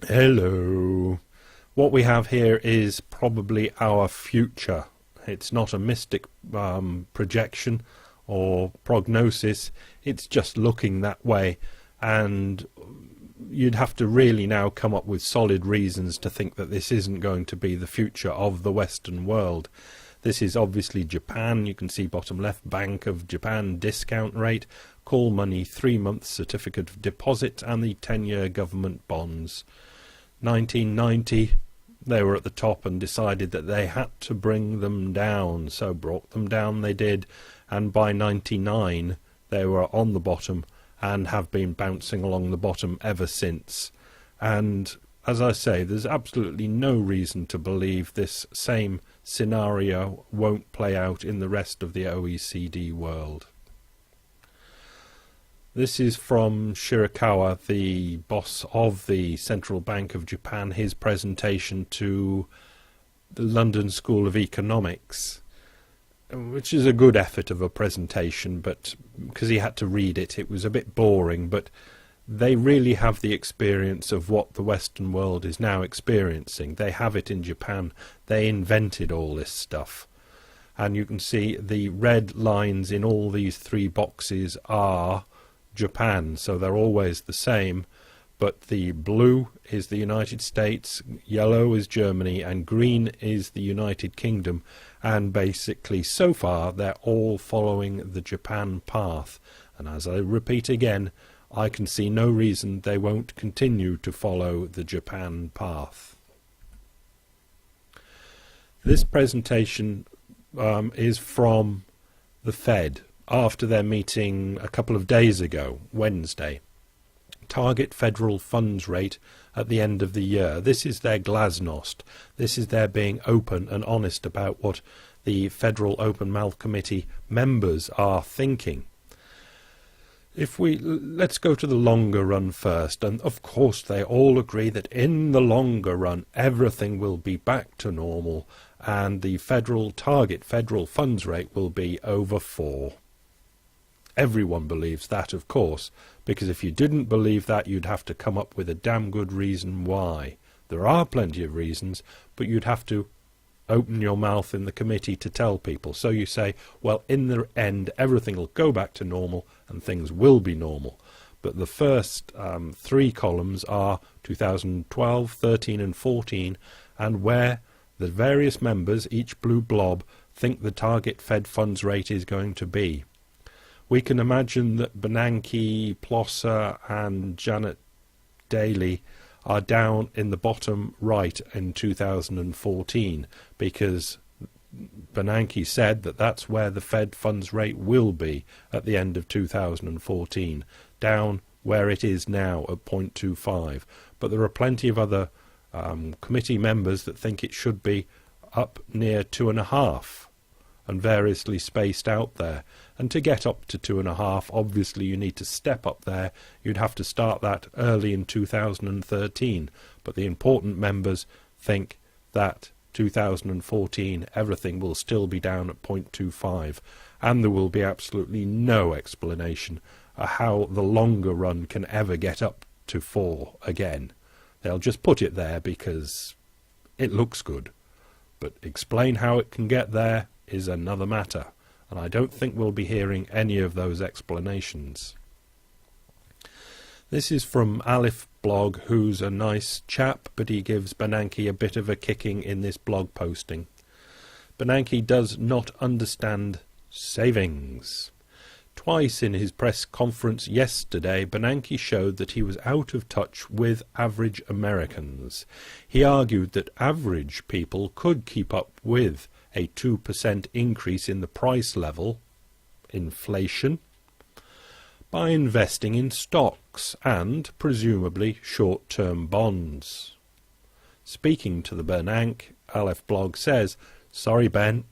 Hello. What we have here is probably our future. It's not a mystic projection or prognosis. It's just looking that way, and you'd have to really now come up with solid reasons to think that this isn't going to be the future of the Western world. This is obviously Japan. You can see bottom left, Bank of Japan discount rate, call money 3-month certificate of deposit, and the 10-year government bonds. 1990, they were at the top and decided that they had to bring them down, so brought them down they did, and by 99 they were on the bottom and have been bouncing along the bottom ever since. And as I say, there's absolutely no reason to believe this same scenario won't play out in the rest of the OECD world. This is from Shirakawa, the boss of the Central Bank of Japan, his presentation to the London School of Economics, which is a good effort of a presentation, but because he had to read it, it was a bit boring. But they really have the experience of what the Western world is now experiencing. They have it in Japan. They invented all this stuff. And you can see the red lines in all these 3 boxes are Japan, so they're always the same, but the blue is the United States, yellow is Germany, and green is the United Kingdom, and basically so far they're all following the Japan path. And as I repeat again, I can see no reason they won't continue to follow the Japan path. This presentation is from the Fed after their meeting a couple of days ago, Wednesday. Target federal funds rate at the end of the year. This is their glasnost. This is their being open and honest about what the Federal Open Mouth Committee members are thinking. Let's go to the longer run first, and of course they all agree that in the longer run everything will be back to normal and the target federal funds rate will be over 4. Everyone believes that, of course, because if you didn't believe that, you'd have to come up with a damn good reason why. There are plenty of reasons, but you'd have to open your mouth in the committee to tell people. So you say, well, in the end, everything will go back to normal and things will be normal. But the first 3 columns are 2012, 13 and 14, and where the various members, each blue blob, think the target Fed funds rate is going to be. We can imagine that Bernanke, Plosser and Janet Daly are down in the bottom right in 2014 because Bernanke said that that's where the Fed funds rate will be at the end of 2014, down where it is now at 0.25. But there are plenty of other committee members that think it should be up near 2.5 and variously spaced out there. And to get up to 2.5, obviously you need to step up there. You'd have to start that early in 2013. But the important members think that 2014 everything will still be down at 0.25, and there will be absolutely no explanation of how the longer run can ever get up to 4 again. They'll just put it there because it looks good. But explain how it can get there is another matter, and I don't think we'll be hearing any of those explanations. This is from Aleph blog, who's a nice chap, but he gives Bernanke a bit of a kicking in this blog posting. Bernanke does not understand savings. Twice in his press conference yesterday, Bernanke showed that he was out of touch with average Americans. He argued that average people could keep up with a 2% increase in the price level, inflation, by investing in stocks and, presumably, short-term bonds. Speaking to the Bernanke, Aleph blog says, "Sorry, Ben,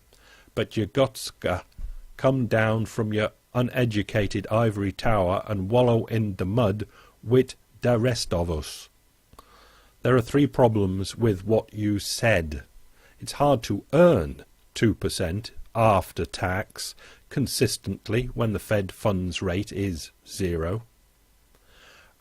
but you gotska come down from your uneducated ivory tower and wallow in the mud with the rest of us. There are 3 problems with what you said. It's hard to earn 2% after tax consistently when the Fed funds rate is 0.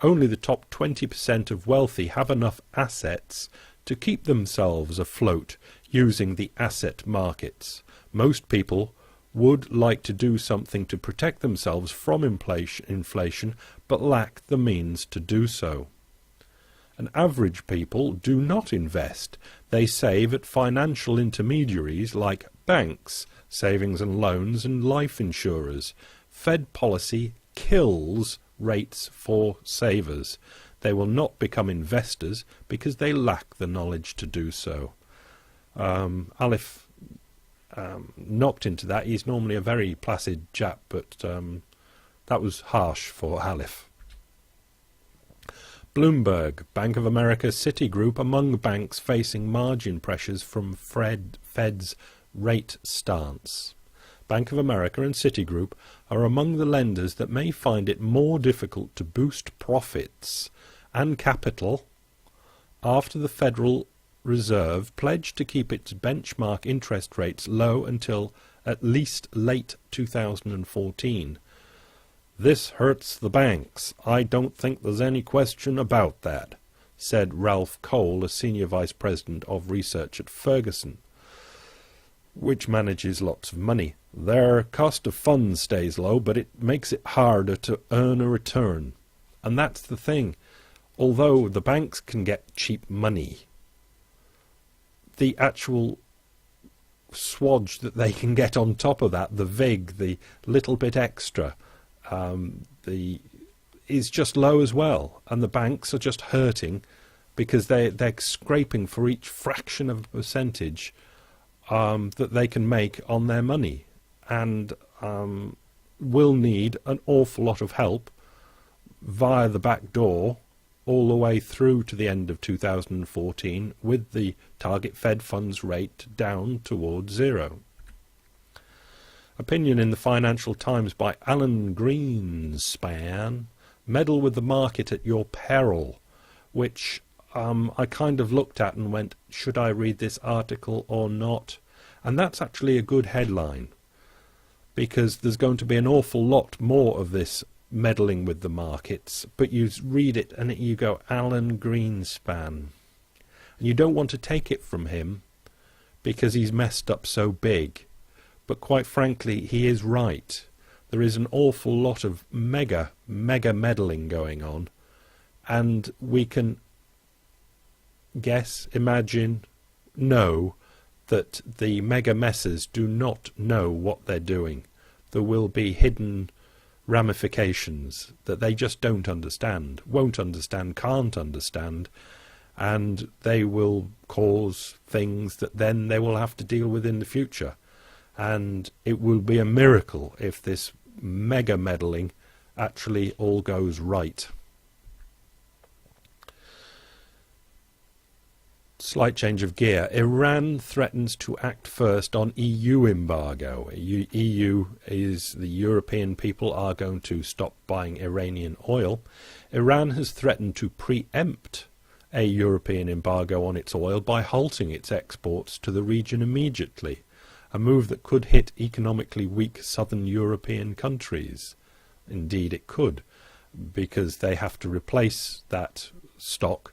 only the top 20% of wealthy have enough assets to keep themselves afloat using the asset markets. Most people would like to do something to protect themselves from inflation, but lack the means to do so. And average people do not invest. They save at financial intermediaries like banks, savings and loans, and life insurers. Fed policy kills rates for savers. They will not become investors because they lack the knowledge to do so. Aleph knocked into that. He's normally a very placid chap, but that was harsh for Aleph. Bloomberg, Bank of America, Citigroup among banks facing margin pressures from Fed's rate stance. Bank of America and Citigroup are among the lenders that may find it more difficult to boost profits and capital after the Federal Reserve pledged to keep its benchmark interest rates low until at least late 2014. "This hurts the banks. I don't think there's any question about that," said Ralph Cole, a senior vice president of research at Ferguson, which manages lots of money. "Their cost of funds stays low, but it makes it harder to earn a return." And that's the thing. Although the banks can get cheap money, the actual swodge that they can get on top of that, the VIG, the little bit extra, is just low as well. And the banks are just hurting because they're scraping for each fraction of a percentage that they can make on their money, and will need an awful lot of help via the back door all the way through to the end of 2014 with the target Fed funds rate down towards zero. Opinion in the Financial Times by Alan Greenspan, "Meddle with the market at your peril," which I kind of looked at and went, should I read this article or not? And that's actually a good headline, because there's going to be an awful lot more of this meddling with the markets. But you read it and you go, Alan Greenspan. And you don't want to take it from him because he's messed up so big. But quite frankly, he is right. There is an awful lot of mega meddling going on. And we can guess, imagine, know that the mega messers do not know what they're doing. There will be hidden ramifications that they just don't understand, won't understand, can't understand, and they will cause things that then they will have to deal with in the future. And it will be a miracle if this mega meddling actually all goes right. Slight change of gear. Iran threatens to act first on EU embargo. EU is the European people are going to stop buying Iranian oil. Iran has threatened to preempt a European embargo on its oil by halting its exports to the region immediately, a move that could hit economically weak southern European countries. Indeed it could, because they have to replace that stock,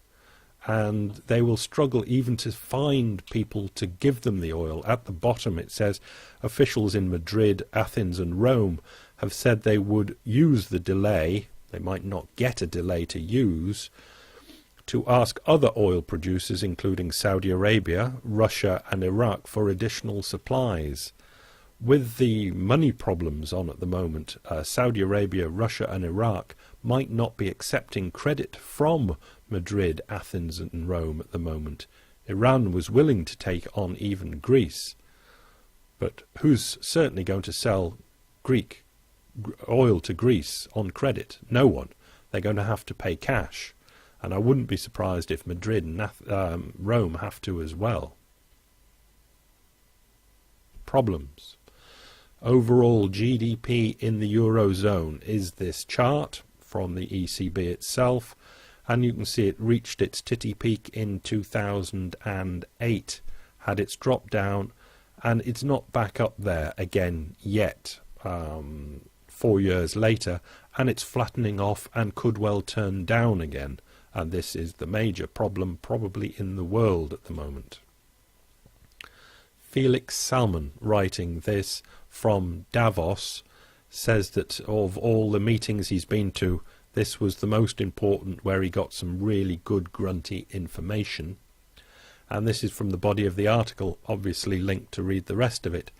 and they will struggle even to find people to give them the oil. At the bottom it says officials in Madrid, Athens and Rome have said they would use the delay, they might not get a delay to use, to ask other oil producers including Saudi Arabia, Russia and Iraq for additional supplies. With the money problems on at the moment, Saudi Arabia, Russia and Iraq might not be accepting credit from Madrid, Athens and Rome at the moment. Iran was willing to take on even Greece. But who's certainly going to sell Greek oil to Greece on credit? No one. They're going to have to pay cash. And I wouldn't be surprised if Madrid and Rome have to as well. Problems. Overall GDP in the Eurozone is this chart from the ECB itself, and you can see it reached its titty peak in 2008, had its drop down, and it's not back up there again yet, 4 years later, and it's flattening off and could well turn down again. And this is the major problem probably in the world at the moment. Felix Salmon, writing this from Davos, says that of all the meetings he's been to, this was the most important, where he got some really good grunty information. And this is from the body of the article, obviously linked to read the rest of it.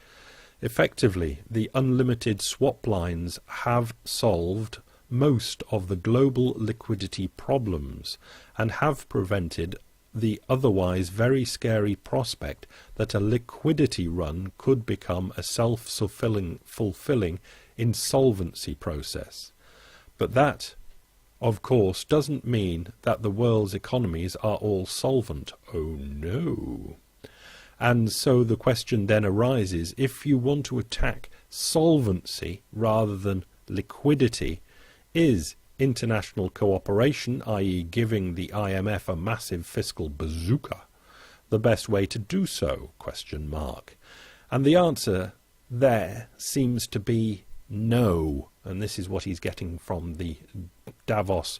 Effectively, the unlimited swap lines have solved most of the global liquidity problems and have prevented the otherwise very scary prospect that a liquidity run could become a self-fulfilling insolvency process. But that, of course, doesn't mean that the world's economies are all solvent. Oh no. And so the question then arises, if you want to attack solvency rather than liquidity, is international cooperation, i.e. giving the IMF a massive fiscal bazooka, the best way to do so? And the answer there seems to be no. And this is what he's getting from the Davos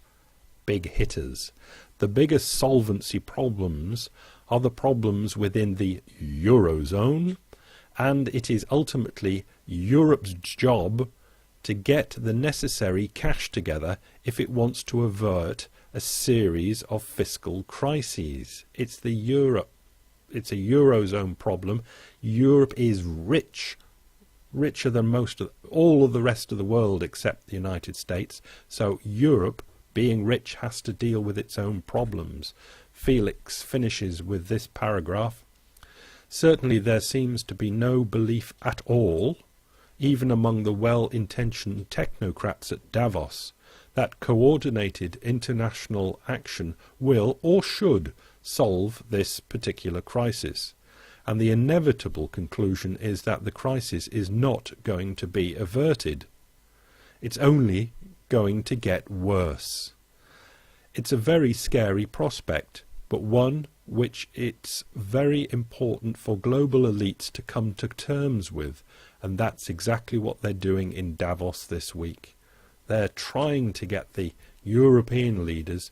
big hitters. The biggest solvency problems are the problems within the Eurozone, and it is ultimately Europe's job to get the necessary cash together if it wants to avert a series of fiscal crises. It's a Eurozone problem. Europe is rich, richer than all of the rest of the world except the United States. So Europe, being rich, has to deal with its own problems. Felix finishes with this paragraph. Certainly there seems to be no belief at all, even among the well-intentioned technocrats at Davos, that coordinated international action will or should solve this particular crisis. And the inevitable conclusion is that the crisis is not going to be averted. It's only going to get worse. It's a very scary prospect, but one which it's very important for global elites to come to terms with, and that's exactly what they're doing in Davos this week. They're trying to get the European leaders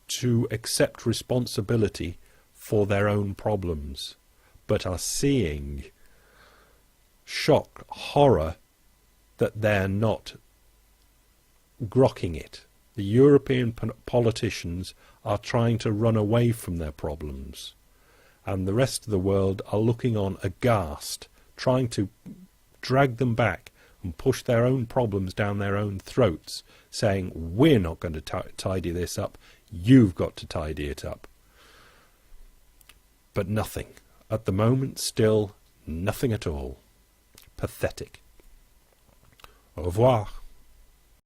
to accept responsibility for their own problems, but are seeing shock, horror, that they're not grokking it. The European politicians are trying to run away from their problems, and the rest of the world are looking on aghast, trying to drag them back and push their own problems down their own throats, saying, we're not going to tidy this up, you've got to tidy it up. But nothing. At the moment, still nothing at all. Pathetic. Au revoir.